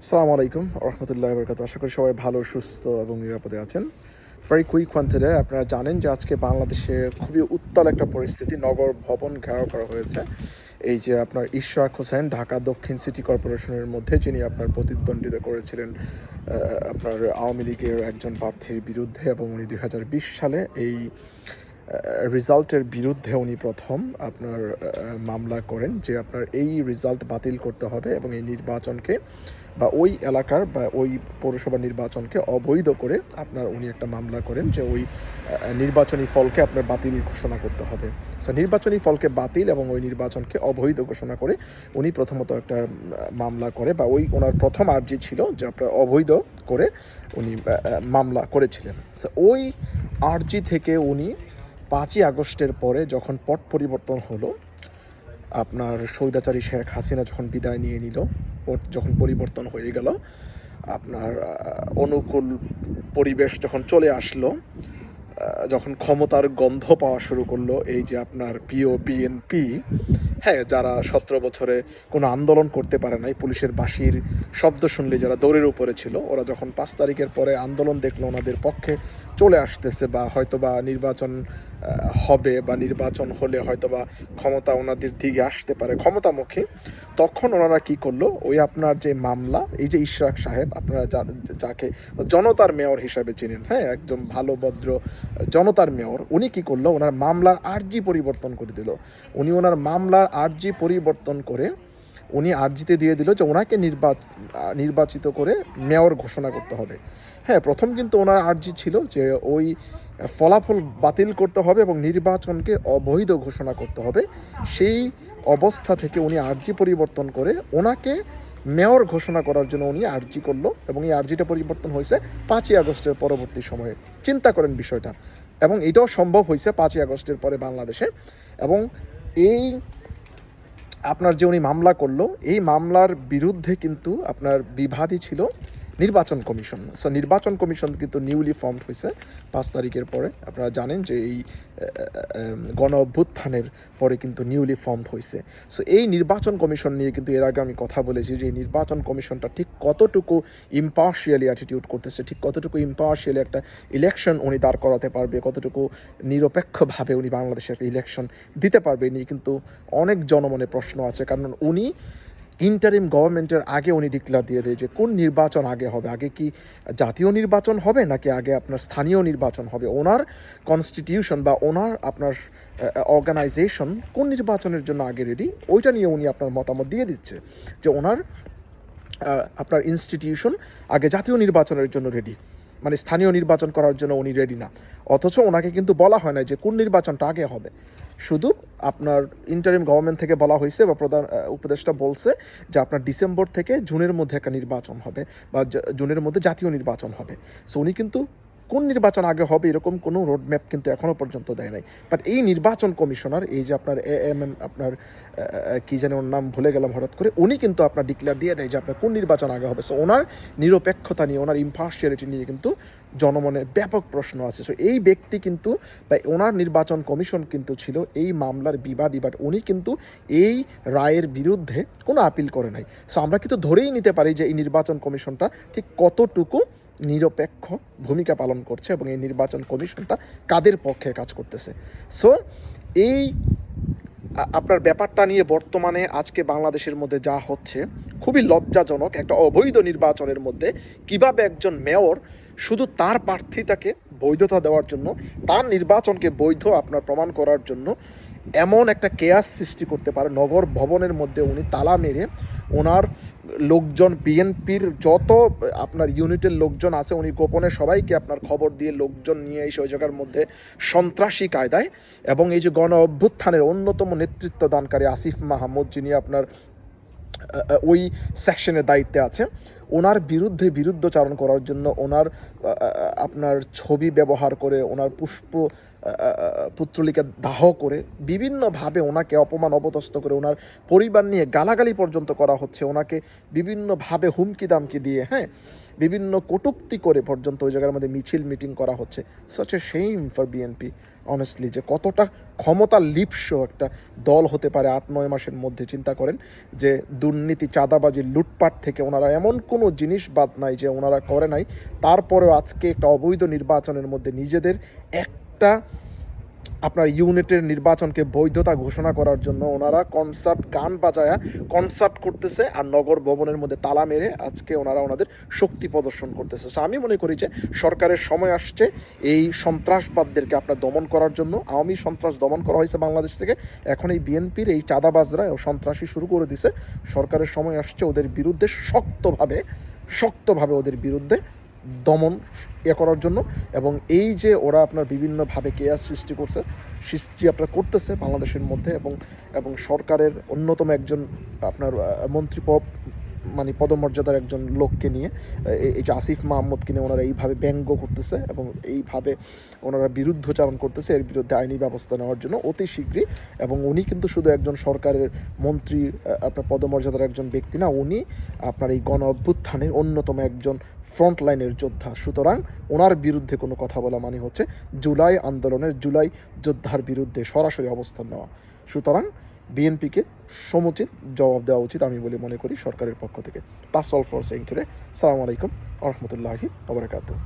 আসসালামু আলাইকুম রহমতুল্লাহ বরকাত। আশা করি সবাই ভালো, সুস্থ এবং নিরাপদে আছেন। Very quick one today. আপনারা জানেন যে আজকে বাংলাদেশে খুবই উত্তাল একটা পরিস্থিতি, নগর ভবন ঘেরাও করা হয়েছে। এই যে আপনার ইশরাক হোসেন ঢাকা দক্ষিণ সিটি কর্পোরেশনের মধ্যে, যিনি আপনার প্রতিদ্বন্দ্বিতা করেছিলেন আপনার আওয়ামী লীগের একজন প্রার্থীর বিরুদ্ধে, এবং উনি 2020 সালে এই রেজাল্টের বিরুদ্ধে উনি প্রথম আপনার মামলা করেন যে আপনার এই রেজাল্ট বাতিল করতে হবে এবং এই নির্বাচনকে বা ওই এলাকার বা ওই পৌরসভা নির্বাচনকে অবৈধ করে আপনার উনি একটা মামলা করেন যে ওই নির্বাচনী ফলকে আপনার বাতিল ঘোষণা করতে হবে। সো নির্বাচনী ফলকে বাতিল এবং ওই নির্বাচনকে অবৈধ ঘোষণা করে উনি প্রথমত একটা মামলা করে, বা ওই ওনার প্রথম আর্জি ছিল যে আপনার অবৈধ করে উনি মামলা করেছিলেন। সো ওই আর্জি থেকে উনি 5ই আগস্টের পরে যখন পট পরিবর্তন হলো, আপনার স্বৈরাচারী শেখ হাসিনা যখন বিদায় নিয়ে নিল, পট যখন পরিবর্তন হয়ে গেল, আপনার অনুকূল পরিবেশ যখন চলে আসলো, যখন ক্ষমতার গন্ধ পাওয়া শুরু করলো এই যে আপনার প্রিয় বিএনপি, হ্যাঁ, যারা 17 বছরে কোনো আন্দোলন করতে পারে নাই, পুলিশের বাঁশির শব্দ শুনলে যারা দৌড়ের উপরে ছিল, ওরা যখন 5 তারিখের পরে আন্দোলন দেখলো ওনাদের পক্ষে চলে আসতেছে, বা হয়তোবা নির্বাচন হবে বা নির্বাচন হলে হয়তোবা ক্ষমতা ওনাদের দিকে আসতে পারে ক্ষমতামুখী, তখন ওনারা কি করলো, ওই আপনার যে মামলা, এই যে ইশরাক সাহেব, আপনারা যাকে জনতার মেয়র হিসাবে চিনেন, হ্যাঁ, একদম ভালো ভদ্র জনতার মেয়র, উনি কি করলো, ওনার মামলার আর্জি পরিবর্তন করে দিল। উনি ওনার মামলার আর্জি পরিবর্তন করে উনি আর্জিতে দিয়ে দিল যে ওনাকে নির্বাচিত করে মেয়র ঘোষণা করতে হবে। হ্যাঁ, প্রথম কিন্তু ওনার আর্জি ছিল যে ওই ফলাফল বাতিল করতে হবে এবং নির্বাচনকে অবৈধ ঘোষণা করতে হবে। সেই অবস্থা থেকে উনি আর্জি পরিবর্তন করে ওনাকে মেয়র ঘোষণা করার জন্য উনি আর্জি করলো, এবং এই আর্জিটা পরিবর্তন হয়েছে 5ই আগস্টের পরবর্তী সময়ে। চিন্তা করেন বিষয়টা। এবং এটাও সম্ভব হয়েছে 5ই আগস্টের পরে বাংলাদেশে। এবং এই আপনার যে উনি মামলা করলো, এই মামলার বিরুদ্ধে কিন্তু আপনার বিবাদী ছিল নির্বাচন কমিশন। সো নির্বাচন কমিশন কিন্তু নিউলি ফর্মড হয়েছে 5 তারিখের পরে। আপনারা জানেন যে এই গণ অভ্যুত্থানের পরে কিন্তু নিউলি ফর্মড হয়েছে। সো এই নির্বাচন কমিশন নিয়ে কিন্তু এর আগে আমি কথা বলেছি যে এই নির্বাচন কমিশনটা ঠিক কতটুকু ইম্পার্শিয়ালি অ্যাটিটিউড করতেছে, ঠিক কতটুকু ইম্পার্শিয়ালি একটা ইলেকশন উনি দাঁড় করাতে পারবে, কতটুকু নিরপেক্ষভাবে উনি বাংলাদেশে একটা ইলেকশন দিতে পারবে, নিয়ে কিন্তু অনেক জনমনে প্রশ্ন আছে। কারণ উনি ইন্টারিম গভর্নমেন্টের আগে উনি ডিক্লেয়ার দিয়ে দেয় যে কোন নির্বাচন আগে হবে, আগে কি জাতীয় নির্বাচন হবে নাকি আগে আপনার স্থানীয় নির্বাচন হবে। ওনার কনস্টিটিউশন বা ওনার আপনার অর্গানাইজেশন কোন নির্বাচনের জন্য আগে রেডি, ওইটা নিয়ে উনি আপনার মতামত দিয়ে দিচ্ছে যে ওনার আপনার ইনস্টিটিউশন আগে জাতীয় নির্বাচনের জন্য রেডি, মানে স্থানীয় নির্বাচন করার জন্য উনি রেডি না। অথচ ওনাকে কিন্তু বলা হয় না যে কোন নির্বাচনটা আগে হবে। শুধু আপনার ইন্টারিম গভর্নমেন্ট থেকে বলা হয়েছে বা প্রধান উপদেষ্টা বলছে যে আপনার ডিসেম্বর থেকে জুনের মধ্যে একটা নির্বাচন হবে, বা জুনের মধ্যে জাতীয় নির্বাচন হবে। সো উনি কিন্তু কোন নির্বাচন আগে হবে এরকম কোনো রোডম্যাপ কিন্তু এখনও পর্যন্ত দেয় নাই। বাট এই নির্বাচন কমিশনার, এই যে আপনার এএমএম, আপনার কী যেন ওর নাম ভুলে গেলাম হঠাৎ করে, উনি কিন্তু আপনার ডিক্লেয়ার দিয়ে দেয় যে আপনার কোন নির্বাচন আগে হবে। সো ওনার নিরপেক্ষতা নিয়ে, ওনার ইম্পার্শিয়ালিটি নিয়ে কিন্তু জনমনে ব্যাপক প্রশ্ন আছে। সো এই ব্যক্তি কিন্তু বা ওনার নির্বাচন কমিশন কিন্তু ছিল এই মামলার বিবাদী, বাট উনি কিন্তু এই রায়ের বিরুদ্ধে কোনো আপিল করে নাই। সো আমরা কিন্তু ধরেই নিতে পারি যে এই নির্বাচন কমিশনটা ঠিক কতটুকু নিরপেক্ষ ভূমিকা পালন করছে এবং এই নির্বাচন কমিশনটা কাদের পক্ষে কাজ করতেছে। সো এই আপনার ব্যাপারটা নিয়ে বর্তমানে আজকে বাংলাদেশের মধ্যে যা হচ্ছে খুবই লজ্জাজনক। একটা অবৈধ নির্বাচনের মধ্যে কিভাবে একজন মেয়র শুধু তার প্রার্থীতাকে বৈধতা দেওয়ার জন্য, তার নির্বাচনকে বৈধ আপনার প্রমাণ করার জন্য এমন একটা কেয়াস সৃষ্টি করতে পারে। নগর ভবনের মধ্যে উনি তালা মেরে ওনার লোকজন, বিএনপির যত আপনার ইউনিটের লোকজন আছে, উনি গোপনে সবাইকে আপনার খবর দিয়ে লোকজন নিয়ে এসে ওই জায়গার মধ্যে সন্ত্রাসী কায়দায়, এবং এই যে গণ অভ্যুত্থানের অন্যতম নেতৃত্ব দানকারী আসিফ মাহমুদ, যিনি আপনার ওই সেকশনের দায়িত্বে আছে, ওনার বিরুদ্ধে বিরুদ্ধচারণ করার জন্য ওনার আপনার ছবি ব্যবহার করে, ওনার পুষ্প পুত্রলীকে দাহ করে বিভিন্নভাবে ওনাকে অপমান অপদস্থ করে ওনার পরিবার নিয়ে গালাগালি পর্যন্ত করা হচ্ছে, ওনাকে বিভিন্নভাবে হুমকি দামকি দিয়ে, হ্যাঁ, বিভিন্ন কটূক্তি করে পর্যন্ত ওই জায়গার মধ্যে মিছিল মিটিং করা হচ্ছে। Such a shame for BNP honestly, যে কতটা ক্ষমতা লিপ্স একটা দল হতে পারে ৮-৯ মাসের মধ্যে। চিন্তা করেন যে দুর্নীতি, চাঁদাবাজি, লুটপাট থেকে ওনারা এমন কোনো জিনিস বাদ নাই যে ওনারা করে নাই। তারপরেও আজকে একটা অবৈধ নির্বাচনের মধ্যে নিজেদের একটা আপনার ইউনিটের নির্বাচনকে বৈধতা ঘোষণা করার জন্য ওনারা কনসার্ট গান বাজায়া কনসার্ট করতেছে, আর নগর ভবনের মধ্যে তালা মেরে আজকে ওনারা ওনাদের শক্তি প্রদর্শন করতেছে। সো আমি মনে করি যে সরকারের সময় আসছে এই সন্ত্রাসবাদদেরকে আপনার দমন করার জন্য। আওয়ামী সন্ত্রাস দমন করা হয়েছে বাংলাদেশ থেকে, এখন এই বিএনপির এই চাঁদাবাজরা ও সন্ত্রাসী শুরু করে দিছে। সরকারের সময় আসছে ওদের বিরুদ্ধে শক্তভাবে ওদের বিরুদ্ধে দমন করার জন্য। এবং এই যে ওরা আপনার বিভিন্নভাবে কেয়াস সৃষ্টি আপনার করতেছে বাংলাদেশের মধ্যে, এবং সরকারের অন্যতম একজন আপনার মন্ত্রী মানে পদমর্যাদার একজন লোককে নিয়ে, এই যে আসিফ মাহমুদকে নিয়ে ওনারা এইভাবে ব্যঙ্গ করতেছে এবং এইভাবে ওনারা বিরুদ্ধচারণ করতেছে, এর বিরুদ্ধে আইনি ব্যবস্থা নেওয়ার জন্য অতি শীঘ্রই। এবং উনি কিন্তু শুধু একজন সরকারের মন্ত্রী, আপনার পদমর্যাদার একজন ব্যক্তি না, উনি আপনার এই গণ অভ্যুত্থানের অন্যতম একজন ফ্রন্ট লাইনের যোদ্ধা। সুতরাং ওনার বিরুদ্ধে কোনো কথা বলা মানে হচ্ছে জুলাই আন্দোলনের, জুলাই যোদ্ধার বিরুদ্ধে সরাসরি অবস্থান নেওয়া। সুতরাং বিএনপিকে সমুচিত জবাব দেওয়া উচিত আমি বলে মনে করি সরকারের পক্ষ থেকে। That's all for saying today. আসসালামু আলাইকুম ওয়া রাহমাতুল্লাহি ওয়া বারাকাতুহু।